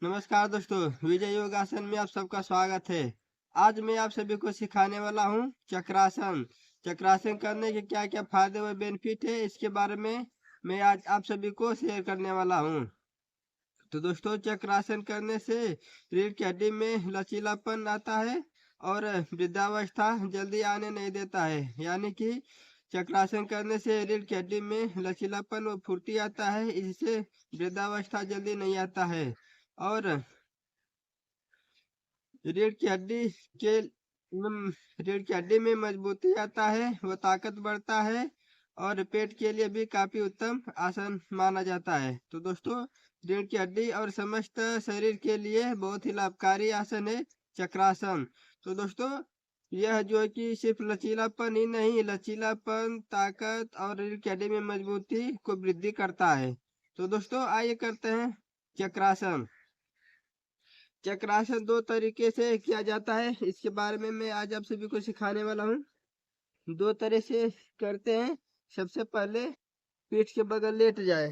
नमस्कार दोस्तों, विजय योगासन में आप सबका स्वागत है। आज मैं आप सभी को सिखाने वाला हूँ चक्रासन। चक्रासन करने के क्या क्या फायदे व बेनिफिट है, इसके बारे में मैं आज आप सभी को शेयर करने वाला हूँ। तो दोस्तों, चक्रासन करने से रीढ़ की हड्डी में लचीलापन आता है और वृद्धावस्था जल्दी आने नहीं देता है। यानी कि चक्रासन करने से रीढ़ की हड्डी में लचीलापन व फुर्ती आता है, इससे वृद्धावस्था जल्दी नहीं आता है। और रीढ़ की हड्डी के रीढ़ की हड्डी में मजबूती आता है, व ताकत बढ़ता है और पेट के लिए भी काफी उत्तम आसन माना जाता है। तो दोस्तों, रीढ़ की हड्डी और समस्त शरीर के लिए बहुत ही लाभकारी आसन है चक्रासन। तो दोस्तों, यह जो है कि सिर्फ लचीलापन ही नहीं, लचीलापन, ताकत और रीढ़ की हड्डी में मजबूती को वृद्धि करता है। तो दोस्तों, आइए करते हैं चक्रासन। चक्रासन दो तरीके से किया जाता है, इसके बारे में मैं आज आप सभी को सिखाने वाला हूँ। दो तरह से करते हैं। सबसे पहले पीठ के बगल लेट जाए।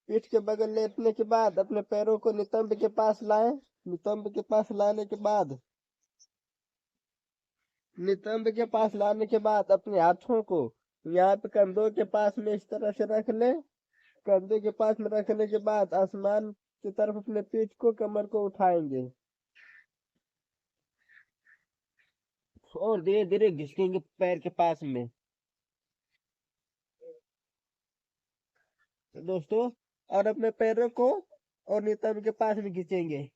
पीठ के बगल लेटने के बाद अपने पैरों को नितंब के पास लाएं। नितंब के पास लाने के बाद अपने हाथों को यहाँ पे कंधों के पास में इस तरह से रख ले। कंधे के पास में रखने के बाद आसमान की तरफ अपने पीठ को, कमर को उठाएंगे और धीरे धीरे घिसकेंगे पैर के पास में। तो दोस्तों, और अपने पैरों को और नितंब के पास में खींचेंगे।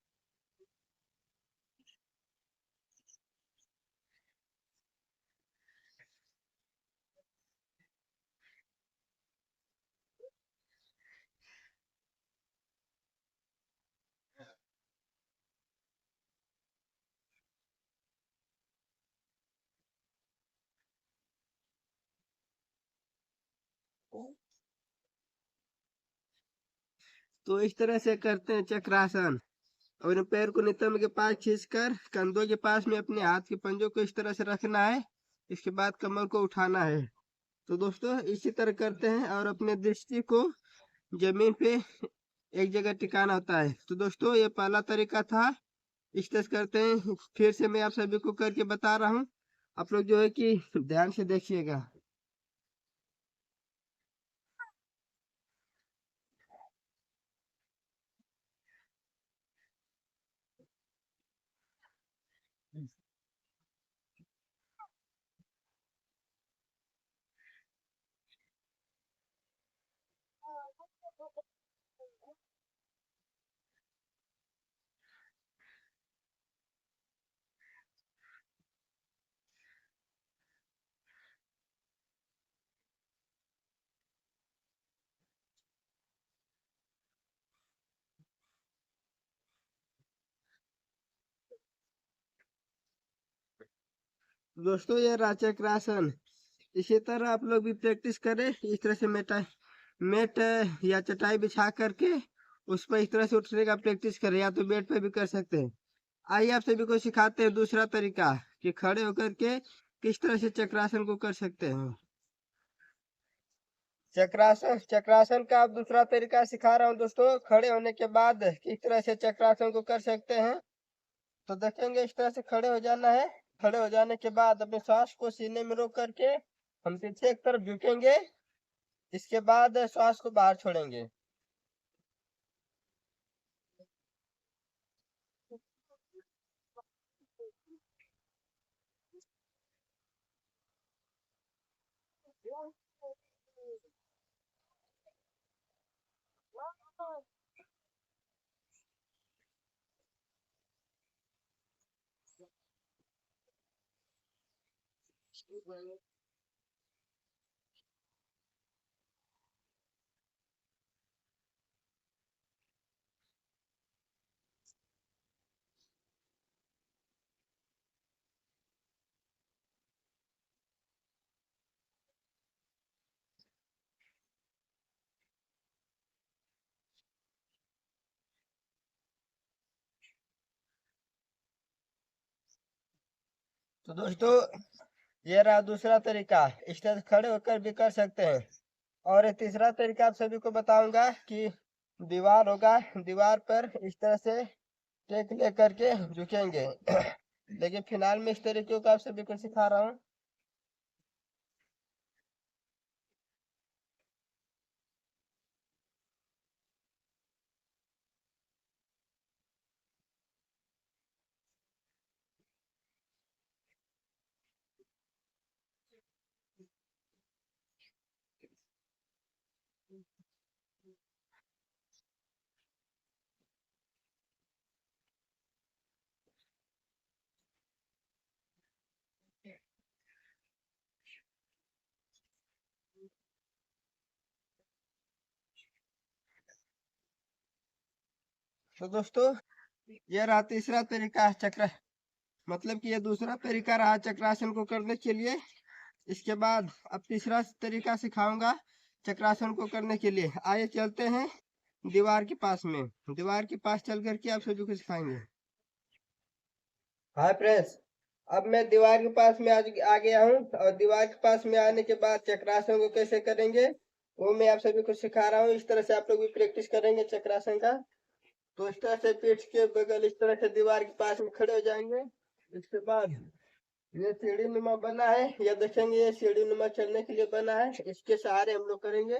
तो इस तरह से करते हैं चक्रासन। और इन पैर को नितंब के पास खींचकर कंधों के पास में अपने हाथ के पंजों को इस तरह से रखना है। इसके बाद कमर को उठाना है। तो दोस्तों, इसी तरह करते हैं और अपने दृष्टि को जमीन पे एक जगह टिकाना होता है। तो दोस्तों, ये पहला तरीका था। इस तरह से करते हैं। फिर से मैं आप सभी को करके बता रहा हूँ, आप लोग जो है कि ध्यान से देखिएगा। दोस्तों, ये रहा चक्रासन। इसी तरह आप लोग भी प्रैक्टिस करें। इस तरह से मेट या चटाई बिछा करके उस पर इस तरह से उठने का प्रैक्टिस करें, या तो बेड पे भी कर सकते हैं। आइए आप सभी को सिखाते हैं दूसरा तरीका कि खड़े होकर के किस तरह से चक्रासन को कर सकते हैं। चक्रासन का आप दूसरा तरीका सिखा रहा हूँ दोस्तों। खड़े होने के बाद किस तरह से चक्रासन को कर सकते हैं, तो देखेंगे। इस तरह से खड़े हो जाना है। खड़े हो जाने के बाद अपने श्वास को सीने में रोक करके हम पीछे एक तरफ झुकेंगे। इसके बाद श्वास को बाहर छोड़ेंगे। तो दोस्तों, ये रहा दूसरा तरीका। इस तरह से खड़े होकर भी कर सकते हैं। और एक तीसरा तरीका आप सभी को बताऊंगा कि दीवार होगा, दीवार पर इस तरह से टेक लेकर के झुकेंगे। लेकिन फिलहाल मैं इस तरीके को आप सभी को सिखा रहा हूँ। तो दोस्तों, ये रहा तीसरा तरीका चक्र, मतलब कि ये दूसरा तरीका रहा चक्रासन को करने के लिए। इसके बाद अब तीसरा तरीका सिखाऊंगा चक्रासन को करने के लिए। आइए चलते हैं दीवार के पास में। दीवार के पास चल करके आप सभी को सिखाएंगे। हाय फ्रेंड्स, अब मैं दीवार के पास में आज आ गया हूँ, और दीवार के पास में आने के बाद चक्रासन को कैसे करेंगे वो मैं आप सभी को सिखा रहा हूँ। इस तरह से आप लोग भी प्रैक्टिस करेंगे चक्रासन का। तो इस तरह से पीठ के बगल इस तरह से दीवार के पास में खड़े हो जाएंगे। इसके बाद ये सीढ़ी नुमा बना है, या देखेंगे ये सीढ़ी नुमा चलने के लिए बना है, इसके सहारे हम लोग करेंगे।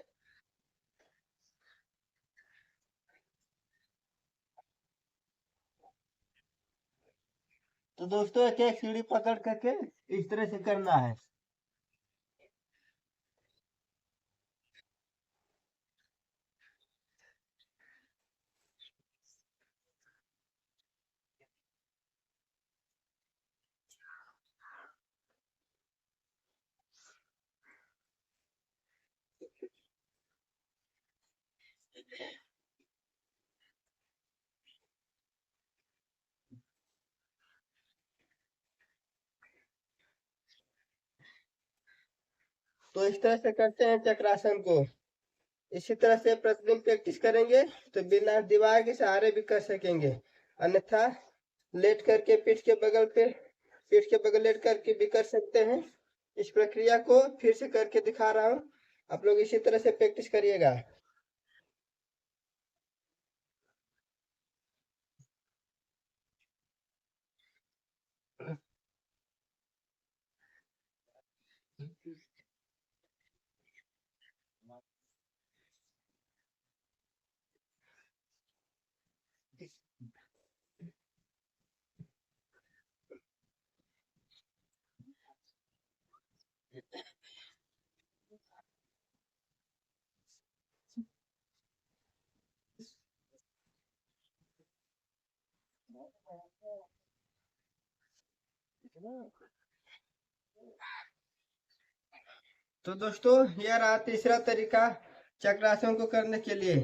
तो दोस्तों, एक एक सीढ़ी पकड़ करके इस तरह से करना है। तो इस तरह से करते हैं चक्रासन को। इसी तरह से प्रतिदिन प्रैक्टिस करेंगे तो बिना दीवार के सहारे भी कर सकेंगे। अन्यथा लेट करके पीठ के बगल लेट करके भी कर सकते हैं। इस प्रक्रिया को फिर से करके दिखा रहा हूँ, आप लोग इसी तरह से प्रैक्टिस करिएगा। तो दोस्तों, यह रहा तीसरा तरीका चक्रासन को करने के लिए।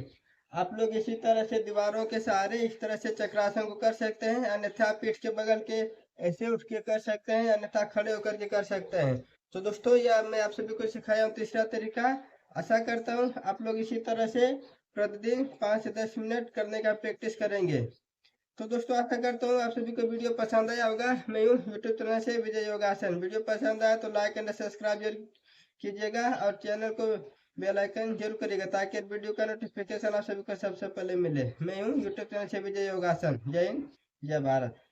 आप लोग इसी तरह से दीवारों के सहारे इस तरह से चक्रासन को कर सकते हैं, अन्यथा पीठ के बगल के ऐसे उठ के कर सकते हैं, अन्यथा खड़े होकर के कर सकते हैं। तो दोस्तों, यह मैं आप सभी को सिखाया हूँ तीसरा तरीका। आशा करता हूँ आप लोग इसी तरह से प्रतिदिन 5 से 10 मिनट करने का प्रैक्टिस करेंगे। तो दोस्तों, आशा करता हूँ आप सभी को वीडियो पसंद आया होगा। मैं हूँ यूट्यूब चैनल से विजय योगासन। वीडियो पसंद आया तो लाइक एंड सब्सक्राइब जरूर कीजिएगा, और चैनल को बेल आइकन जरूर करिएगा, ताकि वीडियो का नोटिफिकेशन आप सभी को सबसे पहले मिले। मैं हूँ यूट्यूब चैनल से विजय योगासन। जय हिंद, जय भारत।